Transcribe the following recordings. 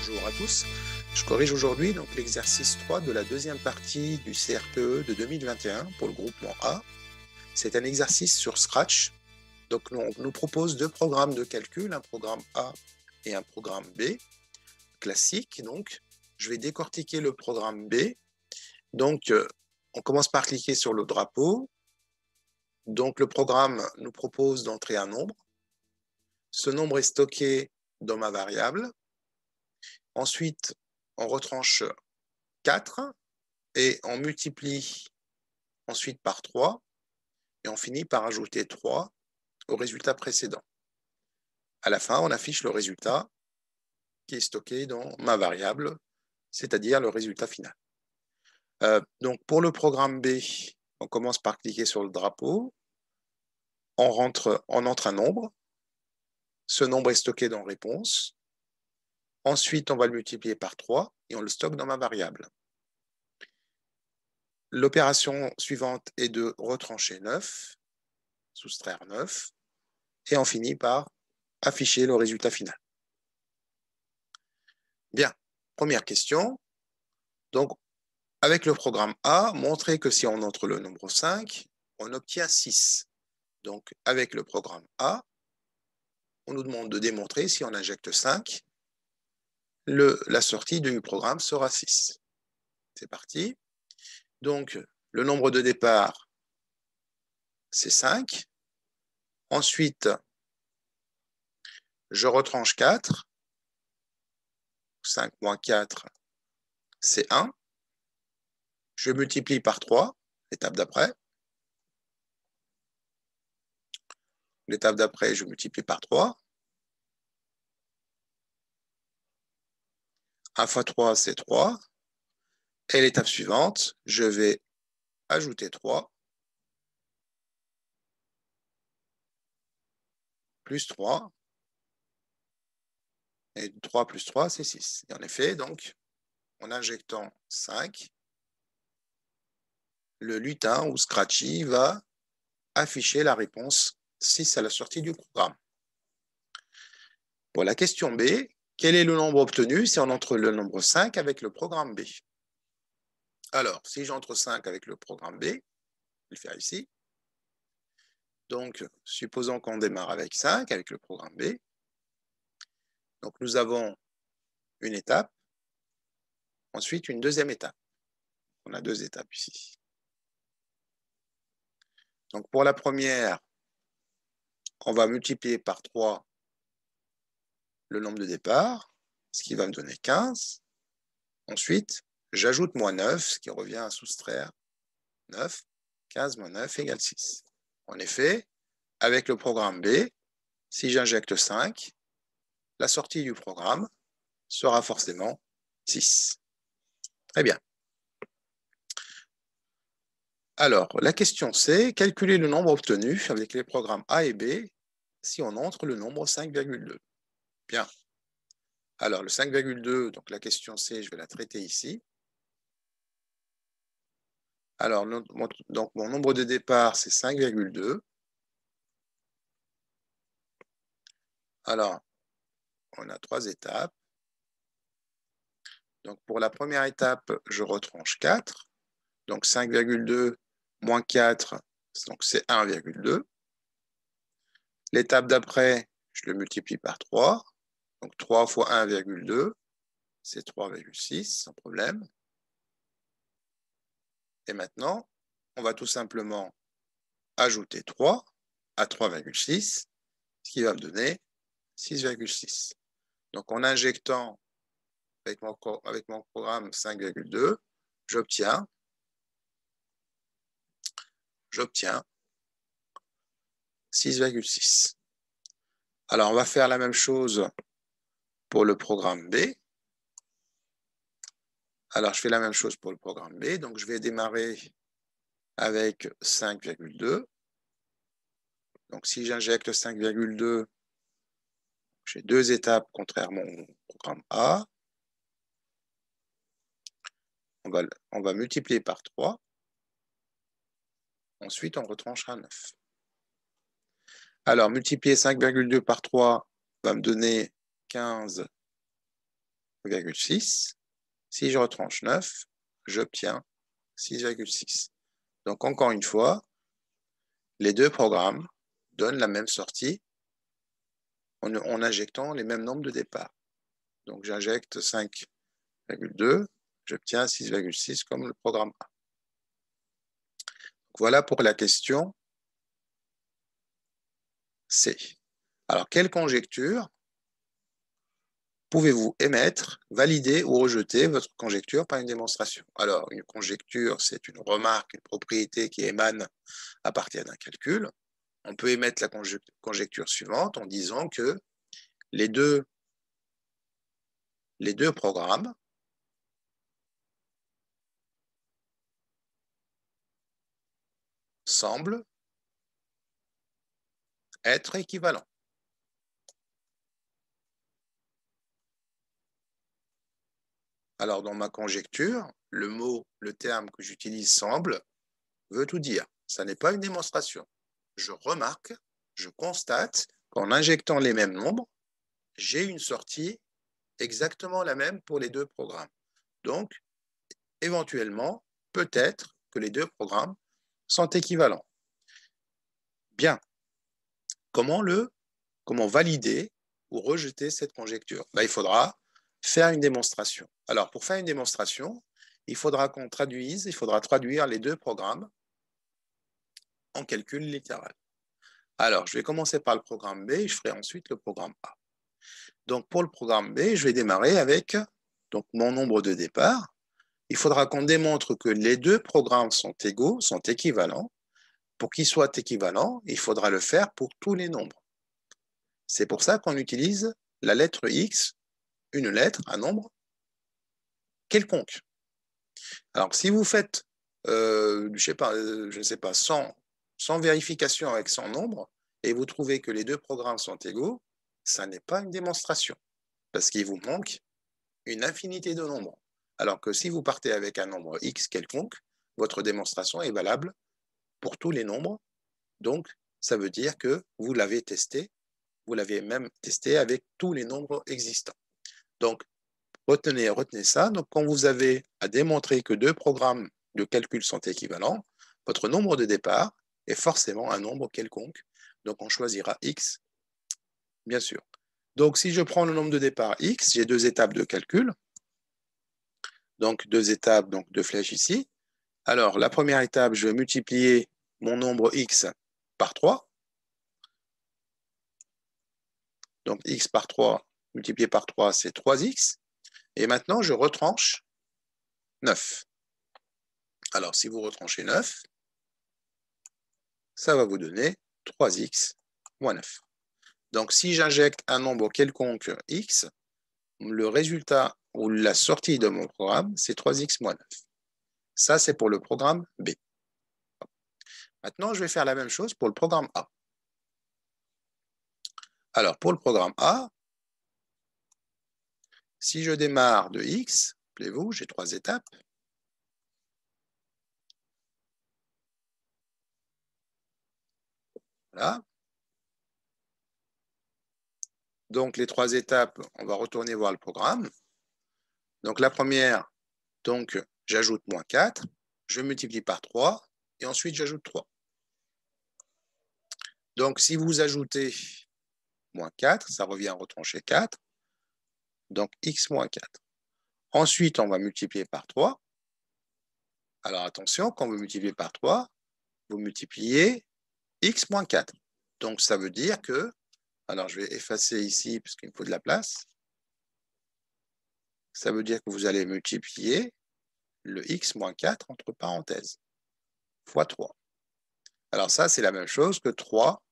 Bonjour à tous. Je corrige aujourd'hui donc l'exercice 3 de la deuxième partie du CRPE de 2021 pour le groupement A. C'est un exercice sur Scratch. Donc on nous propose deux programmes de calcul, un programme A et un programme B, classique. Donc je vais décortiquer le programme B. Donc on commence par cliquer sur le drapeau. Donc le programme nous propose d'entrer un nombre. Ce nombre est stocké dans ma variable. Ensuite, on retranche 4 et on multiplie ensuite par 3 et on finit par ajouter 3 au résultat précédent. À la fin, on affiche le résultat qui est stocké dans ma variable, c'est-à-dire le résultat final. Donc pour le programme B, on commence par cliquer sur le drapeau, on entre un nombre, ce nombre est stocké dans réponse, ensuite on va le multiplier par 3 et on le stocke dans ma variable. L'opération suivante est de retrancher 9, soustraire 9, et on finit par afficher le résultat final. Bien, première question. Donc, avec le programme A, montrer que si on entre le nombre 5, on obtient 6. Donc, avec le programme A, on nous demande de démontrer si on injecte 5, la sortie du programme sera 6. C'est parti. Donc, le nombre de départ, c'est 5. Ensuite, je retranche 4. 5 moins 4, c'est 1. Je multiplie par 3, l'étape d'après. L'étape d'après, je multiplie par 3. 1 fois 3, c'est 3. Et l'étape suivante, je vais ajouter 3, plus 3, et 3 plus 3, c'est 6. Et en effet, donc, en injectant 5, le lutin ou Scratchy va afficher la réponse 6 à la sortie du programme. Pour la question B, quel est le nombre obtenu si on entre le nombre 5 avec le programme B? Alors, si j'entre 5 avec le programme B, je vais le faire ici. Donc, supposons qu'on démarre avec 5, avec le programme B. Donc, nous avons une étape, ensuite une deuxième étape. On a deux étapes ici. Donc, pour la première, on va multiplier par 3 le nombre de départ, ce qui va me donner 15. Ensuite, j'ajoute moins 9, ce qui revient à soustraire 9. 15 moins 9 égale 6. En effet, avec le programme B, si j'injecte 5, la sortie du programme sera forcément 6. Très bien. Alors, la question C, calculer le nombre obtenu avec les programmes A et B si on entre le nombre 5,2. Bien. Alors, le 5,2, donc la question C, je vais la traiter ici. Alors, donc mon nombre de départ, c'est 5,2. Alors, on a 3 étapes. Donc, pour la première étape, je retranche 4. Donc, 5,2 moins 4, donc c'est 1,2. L'étape d'après, je le multiplie par 3. Donc, 3 fois 1,2, c'est 3,6, sans problème. Et maintenant, on va tout simplement ajouter 3 à 3,6, ce qui va me donner 6,6. Donc, en injectant avec mon programme 5,2, j'obtiens 6,6. Alors, on va faire la même chose pour le programme B. Alors, je fais la même chose pour le programme B. Donc, je vais démarrer avec 5,2. Donc, si j'injecte 5,2, j'ai deux étapes contrairement au programme A. On va multiplier par 3. Ensuite, on retranchera 9. Alors, multiplier 5,2 par 3 va me donner 15 6,6. Si je retranche 9, j'obtiens 6,6. Donc, encore une fois, les deux programmes donnent la même sortie en injectant les mêmes nombres de départ. Donc, j'injecte 5,2, j'obtiens 6,6 comme le programme A. Donc, voilà pour la question C. Alors, quelle conjecture pouvez-vous émettre, valider ou rejeter votre conjecture par une démonstration? Alors, une conjecture, c'est une remarque, une propriété qui émane à partir d'un calcul. On peut émettre la conjecture suivante en disant que les deux programmes semblent être équivalents. Alors, dans ma conjecture, le terme que j'utilise semble veut tout dire. Ça n'est pas une démonstration. Je remarque, je constate qu'en injectant les mêmes nombres, j'ai une sortie exactement la même pour les deux programmes. Donc, éventuellement, peut-être que les deux programmes sont équivalents. Bien. Comment valider ou rejeter cette conjecture? Il faudra faire une démonstration. Alors, pour faire une démonstration, il faudra traduire les deux programmes en calcul littéral. Alors, je vais commencer par le programme B et je ferai ensuite le programme A. Donc, pour le programme B, je vais démarrer avec mon nombre de départ. Il faudra qu'on démontre que les deux programmes sont égaux, sont équivalents. Pour qu'ils soient équivalents, il faudra le faire pour tous les nombres. C'est pour ça qu'on utilise la lettre X, une lettre, un nombre quelconque. Alors, si vous faites, je ne sais pas, 100 vérifications avec 100 nombres, et vous trouvez que les deux programmes sont égaux, ça n'est pas une démonstration, parce qu'il vous manque une infinité de nombres. Alors que si vous partez avec un nombre X quelconque, votre démonstration est valable pour tous les nombres. Donc, ça veut dire que vous l'avez testé, vous l'avez même testé avec tous les nombres existants. Donc, retenez ça. Donc, quand vous avez à démontrer que deux programmes de calcul sont équivalents, votre nombre de départ est forcément un nombre quelconque. Donc, on choisira X, bien sûr. Donc, si je prends le nombre de départ X, j'ai deux étapes de calcul. Donc, deux étapes, donc deux flèches ici. Alors, la première étape, je vais multiplier mon nombre X par 3. Donc, X par 3 multiplié par 3, c'est 3X. Et maintenant, je retranche 9. Alors, si vous retranchez 9, ça va vous donner 3x moins 9. Donc, si j'injecte un nombre quelconque x, le résultat ou la sortie de mon programme, c'est 3x moins 9. Ça, c'est pour le programme B. Maintenant, je vais faire la même chose pour le programme A. Alors, pour le programme A, si je démarre de x, rappelez-vous, j'ai trois étapes. Voilà. Donc, les trois étapes, on va retourner voir le programme. Donc, la première, j'ajoute moins 4, je multiplie par 3, et ensuite j'ajoute 3. Donc, si vous ajoutez moins 4, ça revient à retrancher 4. Donc, x moins 4. Ensuite, on va multiplier par 3. Alors, attention, quand vous multipliez par 3, vous multipliez x moins 4. Donc, ça veut dire que, alors je vais effacer ici parce qu'il me faut de la place. Ça veut dire que vous allez multiplier le x moins 4 entre parenthèses, fois 3. Alors ça, c'est la même chose que 3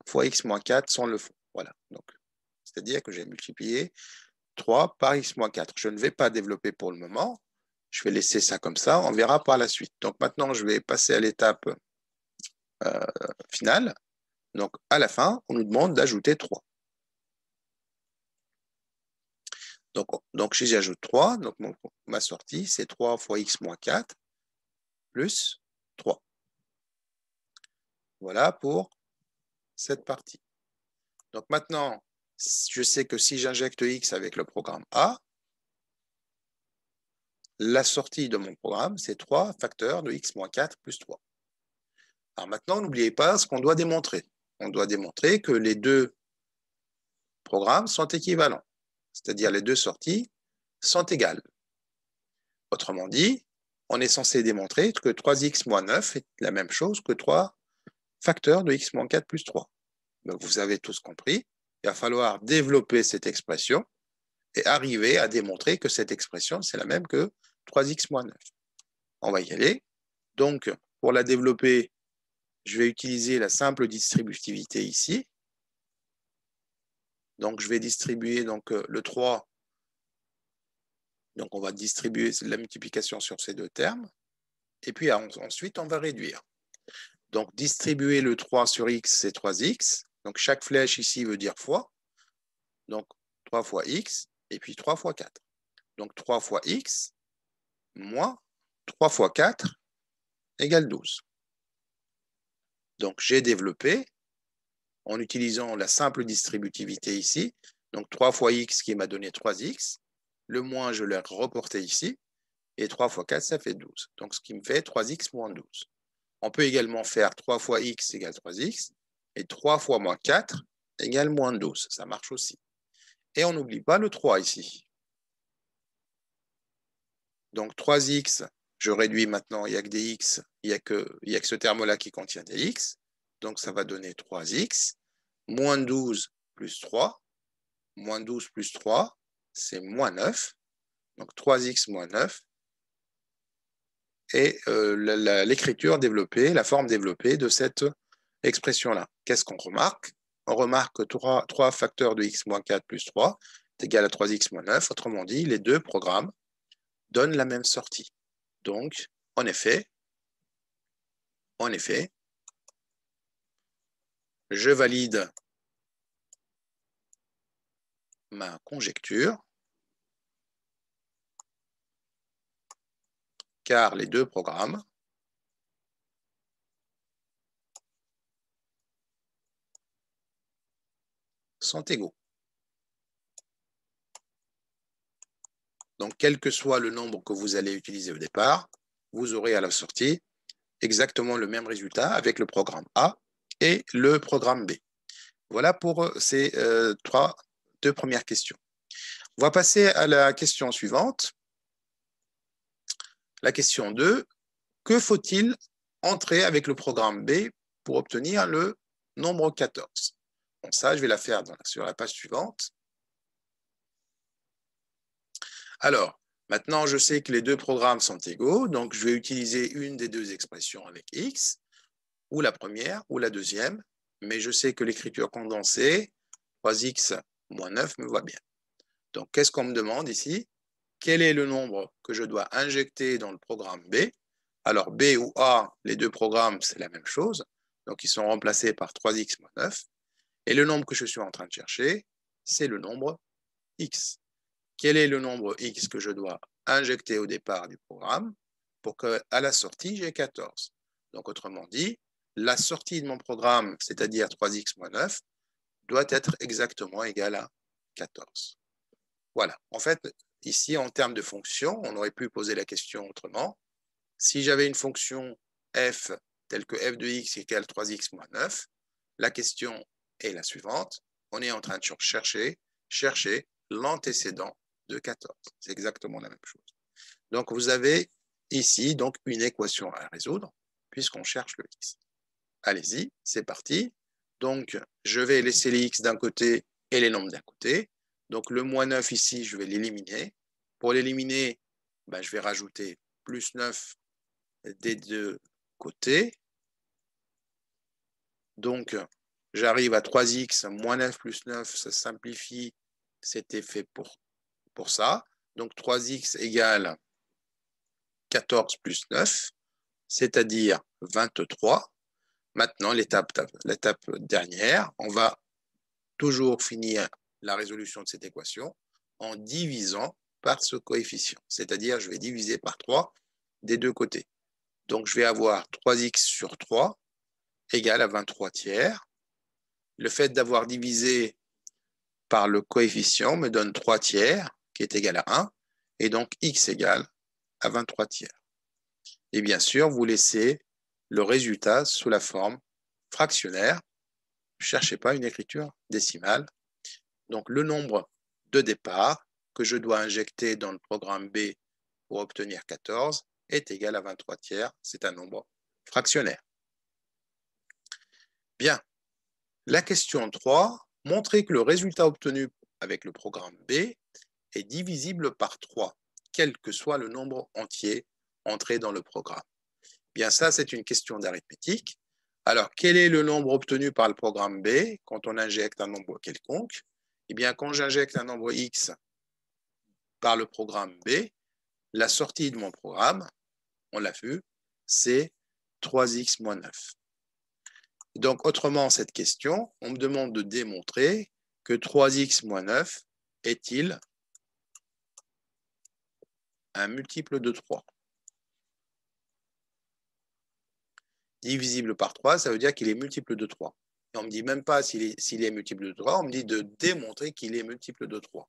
fois x moins 4 sans le fond. Voilà. Donc, c'est-à-dire que j'ai multiplié 3 par x moins 4. Je ne vais pas développer pour le moment. Je vais laisser ça comme ça. On verra par la suite. Donc maintenant, je vais passer à l'étape finale. Donc à la fin, on nous demande d'ajouter 3. Donc si j'ajoute 3, donc ma sortie, c'est 3 fois x moins 4 plus 3. Voilà pour cette partie. Donc maintenant, je sais que si j'injecte x avec le programme A, la sortie de mon programme, c'est 3 facteurs de x moins 4 plus 3. Alors maintenant, n'oubliez pas ce qu'on doit démontrer. On doit démontrer que les deux programmes sont équivalents, c'est-à-dire les deux sorties sont égales. Autrement dit, on est censé démontrer que 3x moins 9 est la même chose que 3 facteurs de x moins 4 plus 3. Donc vous avez tous compris, il va falloir développer cette expression et arriver à démontrer que cette expression, c'est la même que 3x moins 9. On va y aller. Donc, pour la développer, je vais utiliser la simple distributivité ici. Donc, je vais distribuer le 3. Donc, on va distribuer la multiplication sur ces deux termes. Et puis, ensuite, on va réduire. Donc, distribuer le 3 sur x, c'est 3x. Donc, chaque flèche ici veut dire fois. Donc, 3 fois x, et puis 3 fois 4. Donc, 3 fois x, moins 3 fois 4, égale 12. Donc, j'ai développé, en utilisant la simple distributivité ici, donc 3 fois x qui m'a donné 3x, le moins, je l'ai reporté ici, et 3 fois 4, ça fait 12. Donc, ce qui me fait 3x moins 12. On peut également faire 3 fois x égale 3x, et 3 fois moins 4 égale moins 12. Ça marche aussi. Et on n'oublie pas le 3 ici. Donc 3x, je réduis maintenant, il n'y a que des x, il n'y a que ce terme-là qui contient des x. Donc ça va donner 3x, moins 12 plus 3, moins 12 plus 3, c'est moins 9. Donc 3x moins 9. Et l'écriture développée, la forme développée de cette expression-là. Qu'est-ce qu'on remarque? On remarque que 3 facteurs de x moins 4 plus 3 est égal à 3x moins 9. Autrement dit, les deux programmes donnent la même sortie. Donc, en effet, je valide ma conjecture, car les deux programmes sont égaux. Donc, quel que soit le nombre que vous allez utiliser au départ, vous aurez à la sortie exactement le même résultat avec le programme A et le programme B. Voilà pour ces deux premières questions. On va passer à la question suivante. La question 2. Que faut-il entrer avec le programme B pour obtenir le nombre 14? Bon, ça, je vais la faire sur la page suivante. Alors, maintenant, je sais que les deux programmes sont égaux, donc je vais utiliser une des deux expressions avec x, ou la première, ou la deuxième, mais je sais que l'écriture condensée, 3x moins 9 me va bien. Donc, qu'est-ce qu'on me demande ici? Quel est le nombre que je dois injecter dans le programme B? Alors, B ou A, les deux programmes, c'est la même chose. Donc, ils sont remplacés par 3x moins 9. Et le nombre que je suis en train de chercher, c'est le nombre x. Quel est le nombre x que je dois injecter au départ du programme pour qu'à la sortie, j'ai 14? Donc, autrement dit, la sortie de mon programme, c'est-à-dire 3x moins 9, doit être exactement égale à 14. Voilà. En fait, ici, en termes de fonction, on aurait pu poser la question autrement. Si j'avais une fonction f telle que f de x égale 3x moins 9, la question est la suivante. On est en train de chercher l'antécédent de 14. C'est exactement la même chose. Donc, vous avez ici donc une équation à résoudre puisqu'on cherche le x. Allez-y, c'est parti. Donc, je vais laisser les x d'un côté et les nombres d'un côté. Donc, le moins 9 ici, je vais l'éliminer. Pour l'éliminer, je vais rajouter plus 9 des deux côtés. Donc, j'arrive à 3x, moins 9 plus 9, ça simplifie, c'était fait pour ça. Donc, 3x égale 14 plus 9, c'est-à-dire 23. Maintenant, l'étape dernière, on va toujours finir la résolution de cette équation en divisant par ce coefficient. C'est-à-dire, je vais diviser par 3 des deux côtés. Donc, je vais avoir 3x sur 3 égale à 23 tiers. Le fait d'avoir divisé par le coefficient me donne 3 tiers, qui est égal à 1, et donc x égale à 23 tiers. Et bien sûr, vous laissez le résultat sous la forme fractionnaire. Ne cherchez pas une écriture décimale. Donc, le nombre de départ que je dois injecter dans le programme B pour obtenir 14 est égal à 23 tiers. C'est un nombre fractionnaire. Bien. La question 3, montrer que le résultat obtenu avec le programme B est divisible par 3, quel que soit le nombre entier entré dans le programme. Bien, ça, c'est une question d'arithmétique. Alors, quel est le nombre obtenu par le programme B quand on injecte un nombre quelconque? Eh bien, quand j'injecte un nombre x par le programme B, la sortie de mon programme, on l'a vu, c'est 3x moins 9. Donc, autrement, cette question, on me demande de démontrer que 3x moins 9 est-il un multiple de 3. Divisible par 3, ça veut dire qu'il est multiple de 3. Et on ne me dit même pas s'il est multiple de 3, on me dit de démontrer qu'il est multiple de 3.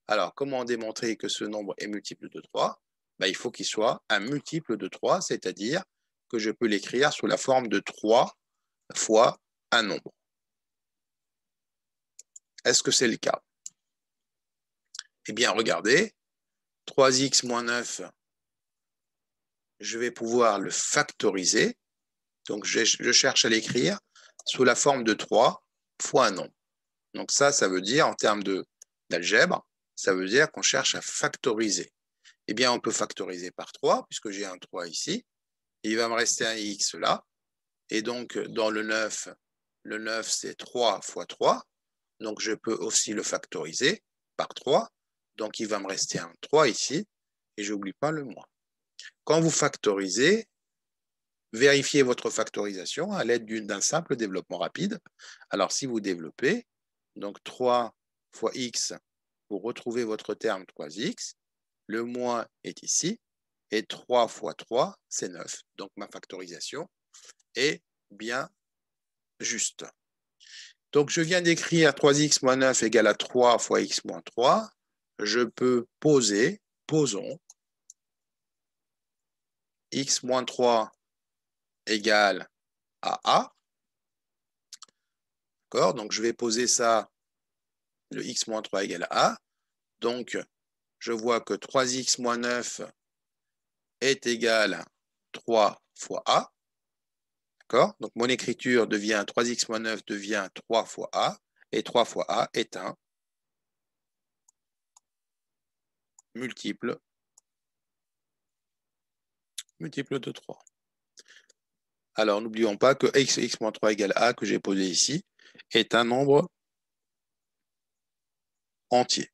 Alors, comment démontrer que ce nombre est multiple de 3? Il faut qu'il soit un multiple de 3, c'est-à-dire que je peux l'écrire sous la forme de 3 fois un nombre. Est-ce que c'est le cas? Eh bien, regardez, 3x moins 9, je vais pouvoir le factoriser. Donc, je cherche à l'écrire sous la forme de 3 fois un nombre. Donc, ça veut dire, en termes d'algèbre, ça veut dire qu'on cherche à factoriser. Eh bien, on peut factoriser par 3, puisque j'ai un 3 ici. Et il va me rester un x là. Et donc, dans le 9, c'est 3 fois 3. Donc, je peux aussi le factoriser par 3. Donc, il va me rester un 3 ici. Et je n'oublie pas le moins. Quand vous factorisez, vérifiez votre factorisation à l'aide d'un simple développement rapide. Alors, si vous développez, donc 3 fois x, vous retrouvez votre terme 3x. Le moins est ici. Et 3 fois 3, c'est 9. Donc, ma factorisation est bien juste. Donc, je viens d'écrire 3x moins 9 égale à 3 fois x moins 3. Je peux posons, x moins 3 égale à a. D'accord? Donc, je vais poser ça, le x moins 3 égale à a. Donc, je vois que 3x moins 9 est égal à 3 fois a. D'accord? Donc, mon écriture devient 3x moins 9 devient 3 fois a. Et 3 fois a est un multiple de 3. Alors, n'oublions pas que x moins 3 égale a, que j'ai posé ici, est un nombre entier.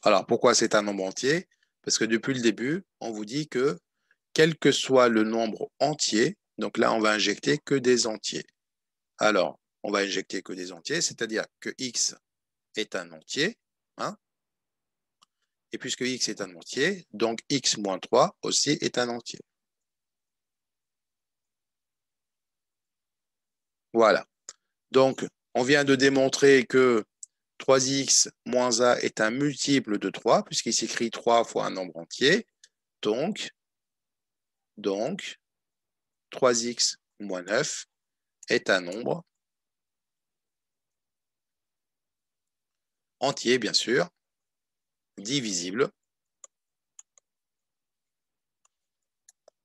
Alors, pourquoi c'est un nombre entier? Parce que depuis le début, on vous dit que quel que soit le nombre entier, donc là, on va injecter que des entiers. Alors, on va injecter que des entiers, c'est-à-dire que x est un entier, hein? Et puisque x est un entier, donc x moins 3 aussi est un entier. Voilà. Donc, on vient de démontrer que 3x moins a est un multiple de 3, puisqu'il s'écrit 3 fois un nombre entier. Donc 3x moins 9 est un nombre entier, bien sûr, divisible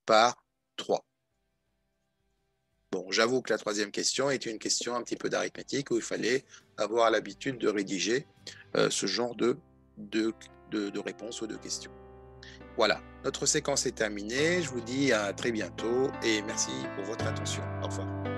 par 3. Bon, j'avoue que la troisième question est une question un petit peu d'arithmétique où il fallait avoir l'habitude de rédiger ce genre de réponses ou de questions. Voilà, notre séquence est terminée. Je vous dis à très bientôt et merci pour votre attention. Au revoir.